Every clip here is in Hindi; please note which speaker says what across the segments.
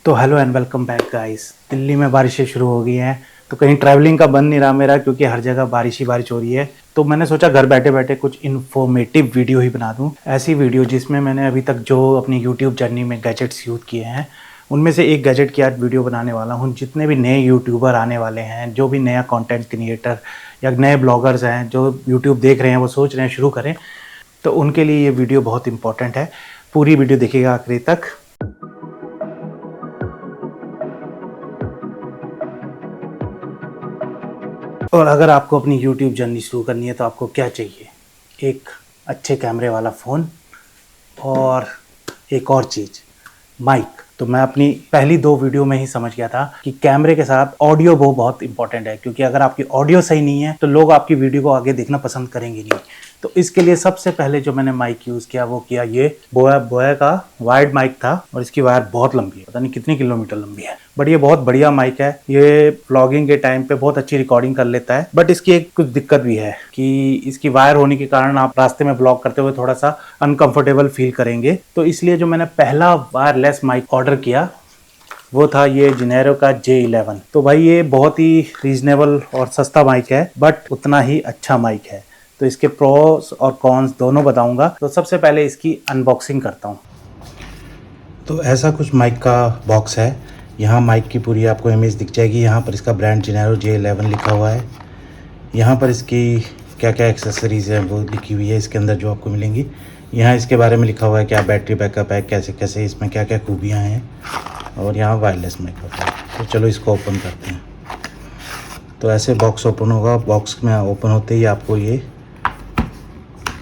Speaker 1: तो hello and welcome back guys. Delhi में बारिशें शुरू हो गई हैं, तो कहीं ट्रैवलिंग का बन नहीं रहा मेरा, क्योंकि हर जगह बारिश ही बारिश हो रही है। तो मैंने सोचा घर बैठे बैठे कुछ इन्फॉर्मेटिव वीडियो ही बना दूं। ऐसी वीडियो जिसमें मैंने अभी तक जो अपनी यूट्यूब जर्नी में गैजेट्स यूज़ किए हैं, उनमें से एक गैजेट की आज वीडियो बनाने वाला हूँ। जितने भी नए यूट्यूबर आने वाले हैं, जो भी नया कंटेंट क्रिएटर या नए ब्लॉगर्स हैं जो यूट्यूब देख रहे हैं, वो सोच रहे हैं शुरू करें, तो उनके लिए ये वीडियो बहुत इंपॉर्टेंट है। पूरी वीडियो देखिएगा आखिरी तक। और अगर आपको अपनी यूट्यूब जर्नी शुरू करनी है तो आपको क्या चाहिए? एक अच्छे कैमरे वाला फ़ोन और एक और चीज़, माइक। तो मैं अपनी पहली 2 वीडियो में ही समझ गया था कि कैमरे के साथ ऑडियो वो बहुत इंपॉर्टेंट है, क्योंकि अगर आपकी ऑडियो सही नहीं है तो लोग आपकी वीडियो को आगे देखना पसंद करेंगे नहीं। तो इसके लिए सबसे पहले जो मैंने माइक यूज़ किया वो किया ये बोया का वायर्ड माइक था, और इसकी वायर बहुत लंबी है, पता नहीं कितनी किलोमीटर लंबी है, बट ये बहुत बढ़िया माइक है। ये व्लॉगिंग के टाइम पे बहुत अच्छी रिकॉर्डिंग कर लेता है। बट इसकी एक कुछ दिक्कत भी है कि इसकी वायर होने के कारण आप रास्ते में व्लॉग करते हुए थोड़ा सा अनकंफर्टेबल फील करेंगे। तो इसलिए जो मैंने पहला वायरलेस माइक ऑर्डर किया वो था ये जिनेरो का J11। तो भाई ये बहुत ही रीजनेबल और सस्ता माइक है, बट उतना ही अच्छा माइक है। तो इसके प्रोस और कॉन्स दोनों बताऊंगा। तो सबसे पहले इसकी अनबॉक्सिंग करता हूँ। तो ऐसा कुछ माइक का बॉक्स है। यहाँ माइक की पूरी आपको इमेज दिख जाएगी। यहाँ पर इसका ब्रांड जिनेरो J11 लिखा हुआ है। यहाँ पर इसकी क्या क्या एक्सेसरीज़ है वो लिखी हुई है इसके अंदर जो आपको मिलेंगी। यहाँ इसके बारे में लिखा हुआ है क्या बैटरी बैकअप है, कैसे कैसे इसमें क्या क्या खूबियाँ हैं, और यहाँ वायरलेस माइक्रोफोन। तो चलो इसको ओपन करते हैं। तो ऐसे बॉक्स ओपन होगा। बॉक्स में ओपन होते ही आपको ये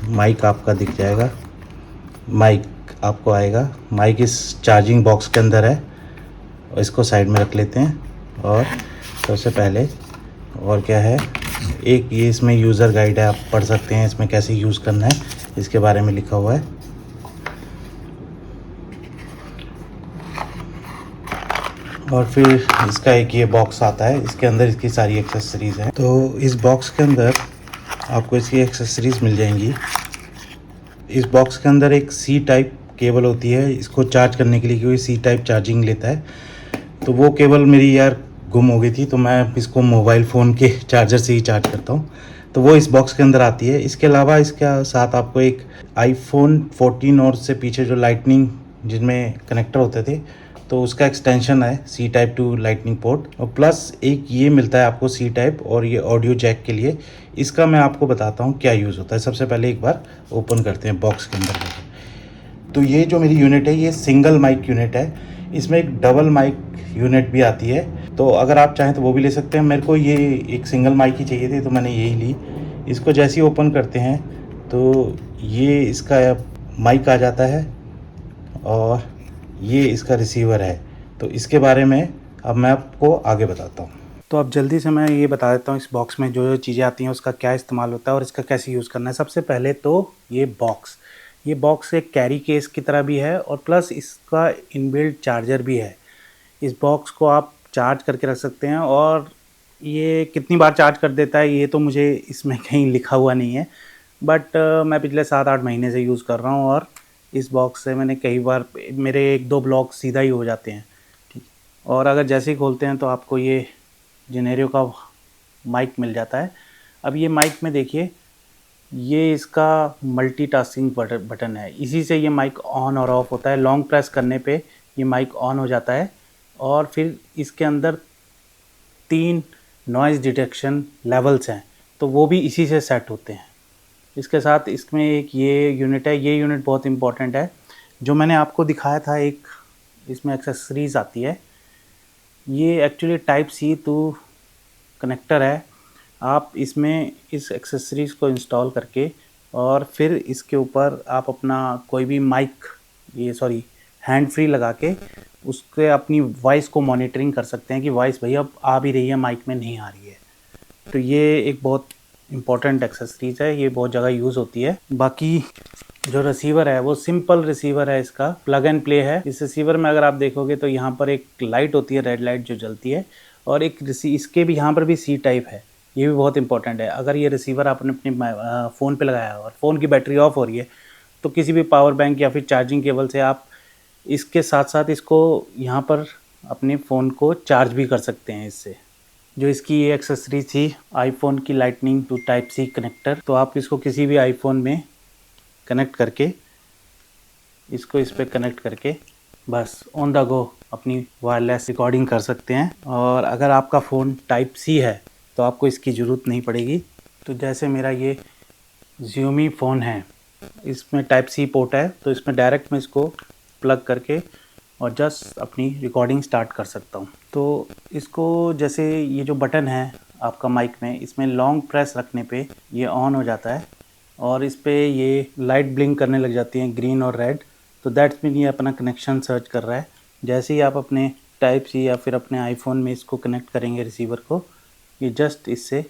Speaker 1: माइक आपका दिख जाएगा। माइक आपको आएगा। माइक इस चार्जिंग बॉक्स के अंदर है, और इसको साइड में रख लेते हैं। और सबसे पहले और क्या है, एक ये इसमें यूज़र गाइड है, आप पढ़ सकते हैं इसमें कैसे यूज़ करना है, इसके बारे में लिखा हुआ है। और फिर इसका एक ये बॉक्स आता है, इसके अंदर इसकी सारी एक्सेसरीज़ हैं। तो इस बॉक्स के अंदर आपको इसकी एक्सेसरीज़ मिल जाएंगी। इस बॉक्स के अंदर एक C टाइप केबल होती है इसको चार्ज करने के लिए, क्योंकि C टाइप चार्जिंग लेता है। तो वो केबल मेरी यार गुम हो गई थी, तो मैं इसको मोबाइल फ़ोन के चार्जर से ही चार्ज करता हूँ। तो वो इस बॉक्स के अंदर आती है। इसके अलावा इसके साथ आपको एक iPhone 14 और से पीछे जो लाइटनिंग जिनमें कनेक्टर होते थे, तो उसका एक्सटेंशन है C type two lightning port, और प्लस एक ये मिलता है आपको C टाइप और ये ऑडियो जैक के लिए। इसका मैं आपको बताता हूँ क्या यूज़ होता है। सबसे पहले एक बार ओपन करते हैं बॉक्स के अंदर। तो ये जो मेरी यूनिट है ये सिंगल माइक यूनिट है। इसमें एक डबल माइक यूनिट भी आती है, तो अगर आप चाहें तो वो भी ले सकते हैं। मेरे को ये एक सिंगल माइक ही चाहिए थी, तो मैंने यही ली। इसको जैसे ही ओपन करते हैं तो ये इसका माइक आ जाता है, और ये इसका रिसीवर है। तो इसके बारे में अब मैं आपको आगे बताता हूँ। तो अब जल्दी से मैं ये बता देता हूँ इस बॉक्स में जो जो चीज़ें आती हैं उसका क्या इस्तेमाल होता है और इसका कैसे यूज़ करना है। सबसे पहले तो ये बॉक्स एक कैरी केस की तरह भी है, और प्लस इसका इनबिल्ट चार्जर भी है। इस बॉक्स को आप चार्ज करके रख सकते हैं, और ये कितनी बार चार्ज कर देता है ये तो मुझे इसमें कहीं लिखा हुआ नहीं है, बट मैं पिछले 7-8 महीने से यूज़ कर रहा हूँ, और इस बॉक्स से मैंने कई बार मेरे 1-2 ब्लॉग सीधा ही हो जाते हैं। ठीक। और अगर जैसे ही खोलते हैं तो आपको ये जेनेरियो का माइक मिल जाता है। अब ये माइक में देखिए, ये इसका मल्टीटास्किंग बटन है। इसी से ये माइक ऑन और ऑफ होता है। लॉन्ग प्रेस करने पे ये माइक ऑन हो जाता है, और फिर इसके अंदर 3 नॉइज़ डिटेक्शन लेवल्स हैं, तो वो भी इसी से सेट होते हैं। इसके साथ इसमें एक ये यूनिट है। ये यूनिट बहुत इंपॉर्टेंट है। जो मैंने आपको दिखाया था, एक इसमें एक्सेसरीज़ आती है, ये actually type C to connector है। आप इसमें इस एक्सेसरीज़ को इंस्टॉल करके और फिर इसके ऊपर आप अपना कोई भी माइक हैंड फ्री लगा के उसके अपनी वॉइस को मॉनिटरिंग कर सकते हैं कि वॉइस भैया अब आ भी रही है, माइक में नहीं आ रही है। तो ये एक बहुत इम्पोर्टेंट एक्सेसरीज़ है, ये बहुत जगह यूज़ होती है। बाकी जो रिसीवर है वो सिंपल रिसीवर है, इसका प्लग एंड प्ले है। इस रिसीवर में अगर आप देखोगे तो यहाँ पर एक लाइट होती है, रेड लाइट जो जलती है, और एक इसके भी यहाँ पर भी C टाइप है। ये भी बहुत इंपॉर्टेंट है। अगर ये रिसीवर आपने अपने फ़ोन पे लगाया और फ़ोन की बैटरी ऑफ हो रही है, तो किसी भी पावर बैंक या फिर चार्जिंग केबल से आप इसके साथ साथ इसको यहाँ पर
Speaker 2: अपने फ़ोन को चार्ज भी कर सकते हैं इससे। जो इसकी ये एक्सेसरी थी आईफोन की lightning to type C connector, तो आप इसको किसी भी आईफोन में कनेक्ट करके इसको इस पर कनेक्ट करके बस ऑन द गो अपनी वायरलेस रिकॉर्डिंग कर सकते हैं। और अगर आपका फ़ोन टाइप सी है तो आपको इसकी ज़रूरत नहीं पड़ेगी। तो जैसे मेरा ये Xiaomi फ़ोन है, इसमें टाइप सी पोर्ट है, तो इसमें डायरेक्ट मैं इसको प्लग करके और जस्ट अपनी रिकॉर्डिंग स्टार्ट कर सकता हूँ। तो इसको जैसे ये जो बटन है आपका माइक में, इसमें लॉन्ग प्रेस रखने पे ये ऑन हो जाता है और इस पे ये लाइट ब्लिंक करने लग जाती हैं, ग्रीन और रेड। तो दैट्स मीन ये अपना कनेक्शन सर्च कर रहा है। जैसे ही आप अपने टाइप सी या फिर अपने आईफोन में इसको कनेक्ट करेंगे रिसीवर को, ये जस्ट इससे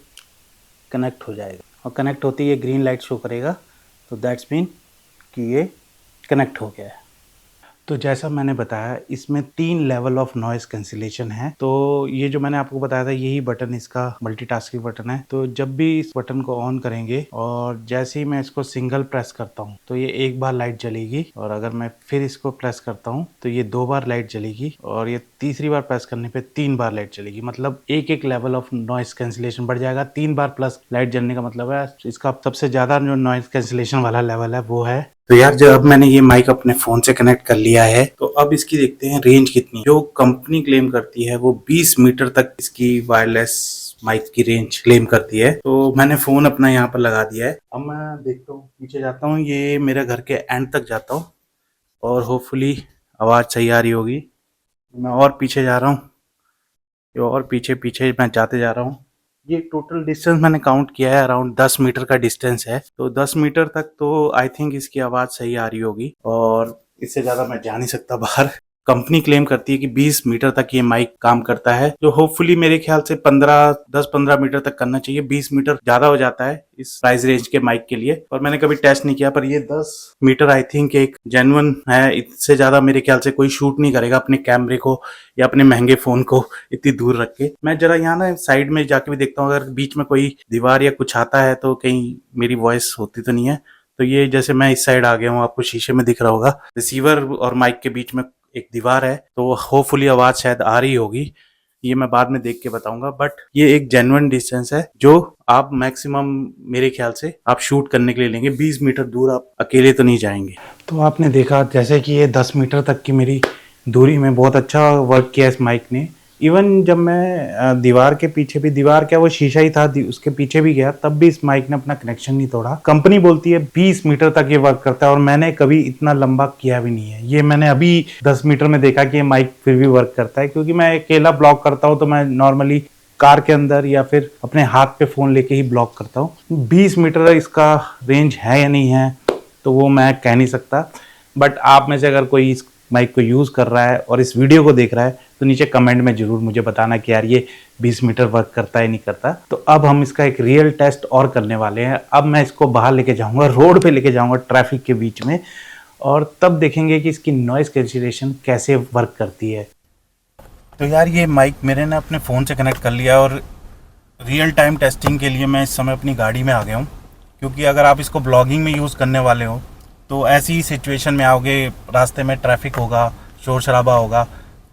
Speaker 2: कनेक्ट हो जाएगा और कनेक्ट होते ही ये ग्रीन लाइट शो करेगा। तो दैट्स मीन कि ये कनेक्ट हो गया है। तो जैसा मैंने बताया इसमें 3 लेवल ऑफ नॉइज़ कैंसिलेशन है। तो ये जो मैंने आपको बताया था यही बटन इसका मल्टीटास्किंग बटन है। तो जब भी इस बटन को ऑन करेंगे और जैसे ही मैं इसको सिंगल प्रेस करता हूँ तो ये एक बार लाइट जलेगी, और अगर मैं फिर इसको प्रेस करता हूँ तो ये 2 बार लाइट जलेगी, और ये तीसरी बार प्रेस करने पे 3 बार लाइट जलेगी। मतलब एक एक लेवल ऑफ नॉइज़ कैंसिलेशन बढ़ जाएगा। 3 बार प्लस लाइट जलने का मतलब है इसका सबसे ज़्यादा जो नॉइज़ कैंसिलेशन वाला लेवल है वो है। तो यार जब मैंने ये माइक अपने फोन से कनेक्ट कर लिया है तो अब इसकी देखते हैं रेंज कितनी। जो कंपनी क्लेम करती है वो 20 मीटर तक इसकी वायरलेस माइक की रेंज क्लेम करती है। तो मैंने फोन अपना यहाँ पर लगा दिया है। अब मैं देखता हूँ, पीछे जाता हूँ, ये मेरे घर के एंड तक जाता हूँ और होपफुली आवाज़ सही आ रही होगी। मैं और पीछे जा रहा हूँ, और पीछे पीछे मैं जाते जा रहा हूँ। ये टोटल डिस्टेंस मैंने काउंट किया है, अराउंड 10 मीटर का डिस्टेंस है। तो 10 मीटर तक तो आई थिंक इसकी आवाज़ सही आ रही होगी, और इससे ज़्यादा मैं जा नहीं सकता बाहर। कंपनी क्लेम करती है कि 20 मीटर तक ये माइक काम करता है, जो होपफुली मेरे ख्याल से 10-15 मीटर तक करना चाहिए। 20 मीटर ज़्यादा हो जाता है इस प्राइस रेंज के माइक के लिए, और मैंने कभी टेस्ट नहीं किया, पर ये 10 मीटर आई थिंक एक जेन्युइन है। इससे ज़्यादा मेरे ख्याल से कोई शूट नहीं करेगा अपने कैमरे को या अपने महंगे फ़ोन को इतनी दूर रख के। मैं जरा यहाँ ना साइड में जाके भी देखता हूँ, अगर बीच में कोई दीवार या कुछ आता है तो कहीं मेरी वॉइस होती तो नहीं है। तो ये जैसे मैं इस साइड आ गया हूँ, आपको शीशे में दिख रहा होगा, रिसीवर और माइक के बीच में एक दीवार है, तो होपफुली आवाज़ शायद आ रही होगी। ये मैं बाद में देख के बताऊंगा, बट ये एक जेन्युइन डिस्टेंस है जो आप मैक्सिमम मेरे ख्याल से आप शूट करने के लिए लेंगे। 20 मीटर दूर आप अकेले तो नहीं जाएंगे। तो आपने देखा जैसे कि ये 10 मीटर तक की मेरी दूरी में बहुत अच्छा वर्क किया इस माइक ने। इवन जब मैं दीवार के पीछे भी, दीवार क्या वो शीशा ही था, उसके पीछे भी गया, तब भी इस माइक ने अपना कनेक्शन नहीं तोड़ा। कंपनी बोलती है 20 मीटर तक ये वर्क करता है, और मैंने कभी इतना लंबा किया भी नहीं है। ये मैंने अभी 10 मीटर में देखा कि ये माइक फिर भी वर्क करता है, क्योंकि मैं अकेला ब्लॉग करता हूँ तो मैं नॉर्मली कार के अंदर या फिर अपने हाथ पे फ़ोन लेके ही ब्लॉग करता हूँ। 20 मीटर इसका रेंज है या नहीं है तो वो मैं कह नहीं सकता, बट आप में से अगर कोई इस माइक को यूज़ कर रहा है और इस वीडियो को देख रहा है तो नीचे कमेंट में ज़रूर मुझे बताना कि यार ये 20 मीटर वर्क करता है नहीं करता। तो अब हम इसका एक रियल टेस्ट और करने वाले हैं। अब मैं इसको बाहर लेके जाऊंगा, रोड पे लेके जाऊंगा ट्रैफिक के बीच में, और तब देखेंगे कि इसकी नॉइज़ कैंसिलेशन कैसे वर्क करती है। तो यार ये माइक मेरे ने अपने फ़ोन से कनेक्ट कर लिया, और रियल टाइम टेस्टिंग के लिए मैं इस समय अपनी गाड़ी में आ गया हूँ, क्योंकि अगर आप इसको ब्लॉगिंग में यूज़ करने वाले हो तो ऐसी ही सिचुएशन में आओगे, रास्ते में ट्रैफिक होगा, शोर शराबा होगा।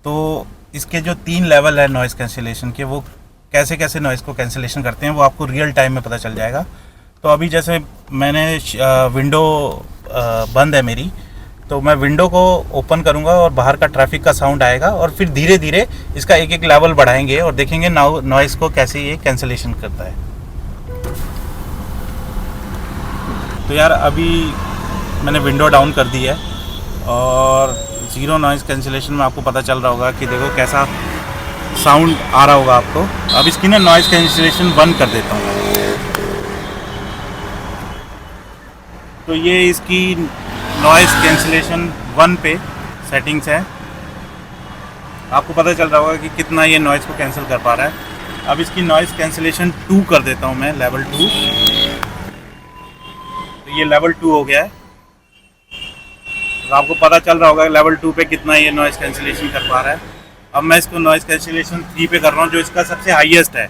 Speaker 2: तो इसके जो 3 लेवल है नॉइज़ कैंसिलेशन के, वो कैसे कैसे नॉइज़ को कैंसिलेशन करते हैं वो आपको रियल टाइम में पता चल जाएगा। तो अभी जैसे मैंने विंडो बंद है मेरी, तो मैं विंडो को ओपन करूंगा और बाहर का ट्रैफिक का साउंड आएगा, और फिर धीरे धीरे इसका एक एक लेवल बढ़ाएंगे और देखेंगे नॉइज़ को कैसे ये कैंसिलेशन करता है। तो यार अभी मैंने विंडो डाउन कर दी है और ज़ीरो नॉइज़ कैंसिलेशन में आपको पता चल रहा होगा कि देखो कैसा साउंड आ रहा होगा आपको। अब इसकी ना नॉइज़ कैंसिलेशन बंद कर देता हूँ। तो ये इसकी नॉइज़ कैंसिलेशन 1 पे सेटिंग्स है। आपको पता चल रहा होगा कि कितना ये नॉइज़ को कैंसिल कर पा रहा है। अब इसकी नॉइज़ कैंसिलेशन 2 कर देता हूँ मैं, लेवल 2। तो ये लेवल 2 हो गया है। तो आपको पता चल रहा होगा लेवल 2 पे कितना ये नॉइज़ कैंसिलेशन कर पा रहा है। अब मैं इसको नॉइज़ कैंसिलेशन 3 पे कर रहा हूँ, जो इसका सबसे हाईएस्ट है।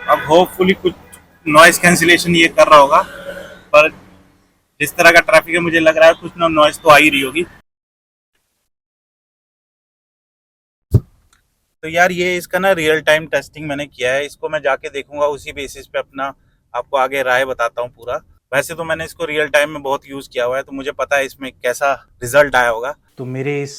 Speaker 2: अब होपफुली कुछ नॉइज़ कैंसिलेशन ये कर रहा होगा, पर
Speaker 1: जिस तरह का ट्रैफिक है मुझे लग रहा है कुछ ना नॉइस तो आ ही रही होगी। तो यार ये इसका ना रियल टाइम टेस्टिंग मैंने किया है, इसको मैं जाके देखूंगा, उसी बेसिस पे अपना आपको आगे राय बताता हूँ पूरा। वैसे तो मैंने इसको रियल टाइम में बहुत यूज़ किया हुआ है, तो मुझे पता है इसमें कैसा रिजल्ट आया होगा। तो मेरे इस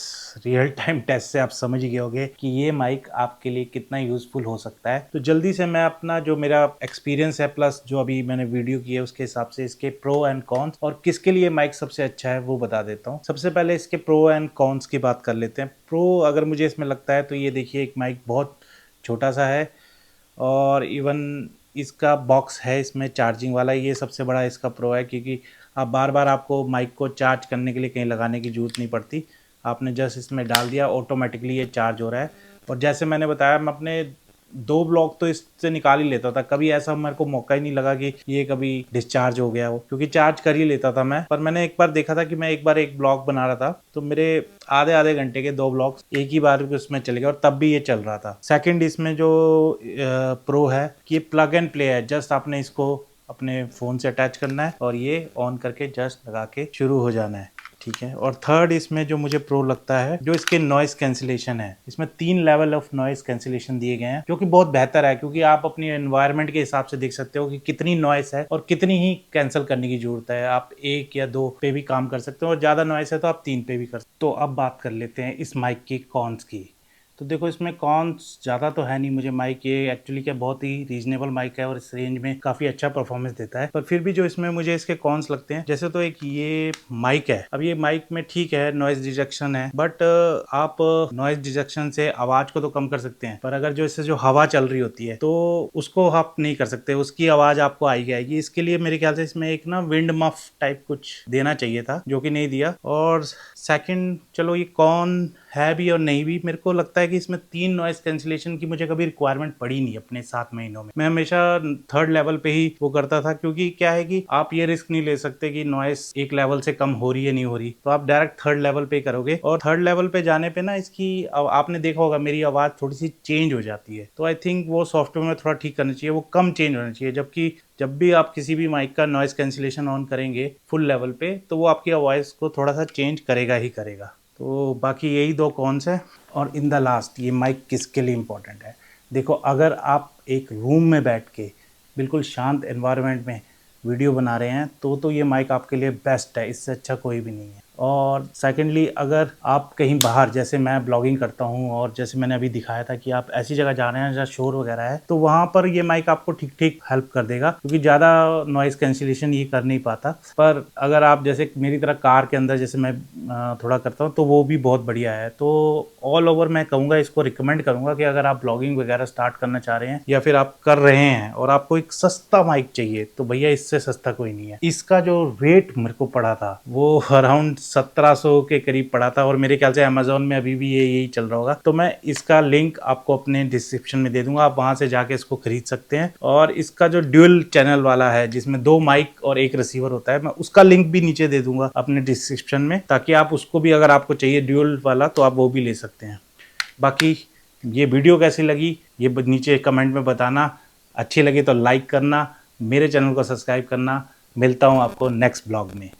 Speaker 1: रियल टाइम टेस्ट से आप समझ गए होंगे कि ये माइक आपके लिए कितना यूज़फुल हो सकता है। तो जल्दी से मैं अपना जो मेरा एक्सपीरियंस है प्लस जो अभी मैंने वीडियो की है उसके हिसाब से इसके प्रो एंड कॉन्स और किसके लिए माइक सबसे अच्छा है वो बता देता हूँ। सबसे पहले इसके प्रो एंड कॉन्स की बात कर लेते हैं। प्रो अगर मुझे इसमें लगता है तो ये देखिए एक माइक बहुत छोटा सा है और इवन इसका बॉक्स है इसमें चार्जिंग वाला, ये सबसे बड़ा इसका प्रो है क्योंकि आप बार बार आपको माइक को चार्ज करने के लिए कहीं लगाने की ज़रूरत नहीं पड़ती। आपने जस्ट इसमें डाल दिया ऑटोमेटिकली ये चार्ज हो रहा है। और जैसे मैंने बताया मैं अपने 2 ब्लॉक तो इससे निकाल ही लेता था, कभी ऐसा मेरे को मौका ही नहीं लगा कि ये कभी डिस्चार्ज हो गया हो, क्योंकि चार्ज कर ही लेता था मैं। पर मैंने एक बार देखा था कि मैं एक बार एक ब्लॉक बना रहा था तो मेरे आधे आधे घंटे के 2 ब्लॉक्स एक ही बार उसमें चले गए और तब भी ये चल रहा था। सेकंड इसमें जो प्रो है कि ये प्लग एंड प्ले है, जस्ट आपने इसको अपने फ़ोन से अटैच करना है और ये ऑन करके जस्ट लगा के शुरू हो जाना है, ठीक है। और थर्ड इसमें जो मुझे प्रो लगता है जो इसके नॉइस कैंसिलेशन है, इसमें 3 लेवल ऑफ नॉइस कैंसिलेशन दिए गए हैं जो कि बहुत बेहतर है, क्योंकि आप अपनी एनवायरनमेंट के हिसाब से देख सकते हो कि कितनी नॉइस है और कितनी ही कैंसिल करने की जरूरत है। आप 1 या 2 पे भी काम कर सकते हो और ज़्यादा नॉइस है तो आप 3 पे भी कर सकते हो। तो अब बात कर लेते हैं इस माइक की कॉन्स की। तो देखो इसमें कॉन्स ज़्यादा तो है नहीं, मुझे माइक ये एक्चुअली क्या बहुत ही रीजनेबल माइक है और इस रेंज में काफ़ी अच्छा परफॉर्मेंस देता है। पर फिर भी जो इसमें मुझे इसके कॉन्स लगते हैं, जैसे तो एक ये माइक है, अब ये माइक में ठीक है नॉइज डिटेक्शन है, बट आप नॉइज डिटेक्शन से आवाज़ को तो कम कर सकते हैं, पर अगर जो इससे जो हवा चल रही होती है तो उसको आप नहीं कर सकते, उसकी आवाज़ आपको आएगी आएगी। इसके लिए मेरे ख्याल से इसमें एक ना विंड मफ टाइप कुछ देना चाहिए था जो कि नहीं दिया। और सेकंड चलो ये कौन है भी और नहीं भी, मेरे को लगता है कि इसमें 3 नॉइस कैंसिलेशन की मुझे कभी रिक्वायरमेंट पड़ी नहीं अपने 7 महीनों में। मैं हमेशा 3rd लेवल पे ही वो करता था, क्योंकि क्या है कि आप ये रिस्क नहीं ले सकते कि नॉइस एक लेवल से कम हो रही है नहीं हो रही, तो आप डायरेक्ट 3rd लेवल पे करोगे। और 3rd लेवल पे जाने पे ना इसकी आपने देखा होगा मेरी आवाज़ थोड़ी सी चेंज हो जाती है, तो आई थिंक वो सॉफ्टवेयर में थोड़ा ठीक करना चाहिए, वो कम चेंज होना चाहिए। जबकि जब भी आप किसी भी माइक का नॉइस कैंसिलेशन ऑन करेंगे फुल लेवल पे तो वो आपकी वॉइस को थोड़ा सा चेंज करेगा ही करेगा। तो बाकी यही 2 कॉन्स है। और इन द लास्ट ये माइक किसके लिए इम्पोर्टेंट है, देखो अगर आप एक रूम में बैठ के बिल्कुल शांत एनवायरनमेंट में वीडियो बना रहे हैं तो ये माइक आपके लिए बेस्ट है, इससे अच्छा कोई भी नहीं है। और सेकेंडली अगर आप कहीं बाहर, जैसे मैं ब्लॉगिंग करता हूँ और जैसे मैंने अभी दिखाया था कि आप ऐसी जगह जा रहे हैं जहाँ शोर वगैरह है, तो वहाँ पर ये माइक आपको ठीक ठीक हेल्प कर देगा, क्योंकि ज़्यादा नॉइस कैंसिलेशन ये कर नहीं पाता। पर अगर आप जैसे मेरी तरह कार के अंदर जैसे मैं थोड़ा करता हूँ तो वो भी बहुत बढ़िया है। तो ऑल ओवर मैं कहूँगा, इसको रिकमेंड करूँगा कि अगर आप ब्लॉगिंग वगैरह स्टार्ट करना चाह रहे हैं या फिर आप कर रहे हैं और आपको एक सस्ता माइक चाहिए, तो भैया इससे सस्ता कोई नहीं है। इसका जो रेट मेरे को पड़ा था वो अराउंड 1700 के करीब पड़ा था और मेरे ख्याल से अमेजोन में अभी भी यही चल रहा होगा। तो मैं इसका लिंक आपको अपने डिस्क्रिप्शन में दे दूंगा, आप वहां से जाके इसको खरीद सकते हैं। और इसका जो ड्यूल चैनल वाला है जिसमें 2 माइक और 1 रिसीवर होता है, मैं उसका लिंक भी नीचे दे दूंगा अपने डिस्क्रिप्शन में, ताकि आप उसको भी अगर आपको चाहिए ड्यूल वाला तो आप वो भी ले सकते हैं। बाकी ये वीडियो कैसी लगी ये नीचे कमेंट में बताना, अच्छी लगी तो लाइक करना, मेरे चैनल को सब्सक्राइब करना। मिलता हूँ आपको नेक्स्ट ब्लॉग में।